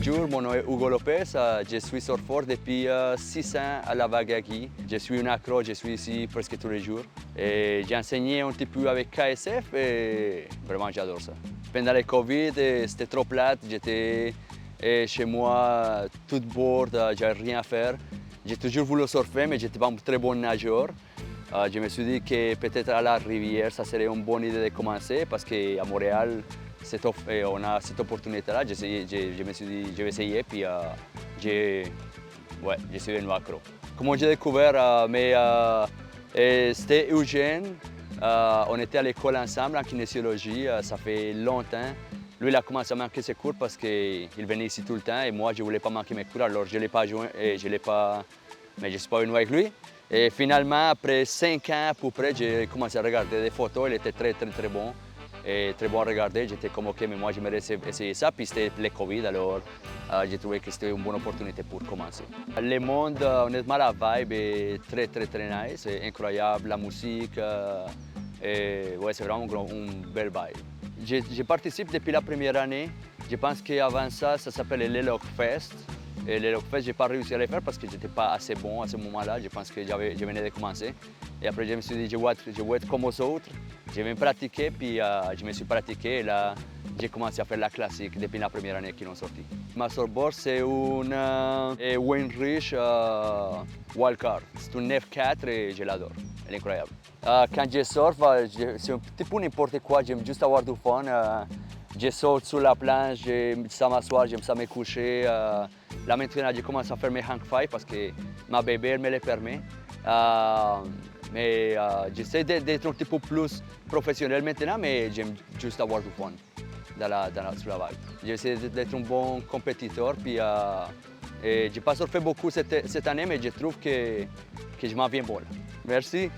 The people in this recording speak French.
Bonjour, mon nom est Hugo Lopez, je suis surfeur depuis 6 ans à la Vagagui. Je suis un accro, je suis ici presque tous les jours. Et j'ai enseigné un petit peu avec KSF et vraiment j'adore ça. Pendant le Covid, c'était trop plate, j'étais chez moi tout bored, j'avais rien à faire. J'ai toujours voulu surfer, mais j'étais pas un très bon nageur. Je me suis dit que peut-être à la rivière, ça serait une bonne idée de commencer parce qu'à Montréal, on a cette opportunité-là. Je me suis dit, je vais essayer, puis je suis devenu accro. Comment j'ai découvert, c'était Eugène. On était à l'école ensemble en kinésiologie, ça fait longtemps. Lui, il a commencé à manquer ses cours parce qu'il venait ici tout le temps et moi, je ne voulais pas manquer mes cours, alors je ne l'ai pas joué et je ne suis pas venu avec lui. Et finalement, après 5 ans à peu près, j'ai commencé à regarder des photos. Il était très bon et très bon à regarder. J'étais comme OK, mais moi, j'aimerais essayer ça. Puis c'était le Covid, alors j'ai trouvé que c'était une bonne opportunité pour commencer. Le monde, honnêtement, la vibe est très nice, c'est incroyable, la musique. Ouais, c'est vraiment une belle vibe. Je participe depuis la première année. Je pense qu'avant ça, ça s'appelle le Lock Fest. Et le Lock Fest, je n'ai pas réussi à le faire parce que je n'étais pas assez bon à ce moment-là. Je pense que je venais de commencer. Et après, je me suis dit, je vais être comme aux autres. Je vais me pratiquer, puis je me suis pratiqué. Et là, j'ai commencé à faire la classique depuis la première année qu'ils ont sorti. Ma surfboard, c'est une Windrush Wildcard. C'est une F4 et je l'adore. Elle est incroyable. Quand je surfe, c'est un petit peu n'importe quoi. J'aime juste avoir du fun. Je saute sur la planche, j'aime ça m'asseoir, j'aime ça me coucher. Là maintenant, je commence à faire mes hang five parce que ma bébé elle me le permet. Mais j'essaie d'être un petit peu plus professionnel maintenant, mais j'aime juste avoir du fun sur la vague. J'essaie d'être un bon compétiteur, puis je n'ai pas surfé beaucoup cette année, mais je trouve que je m'en viens bon. Merci.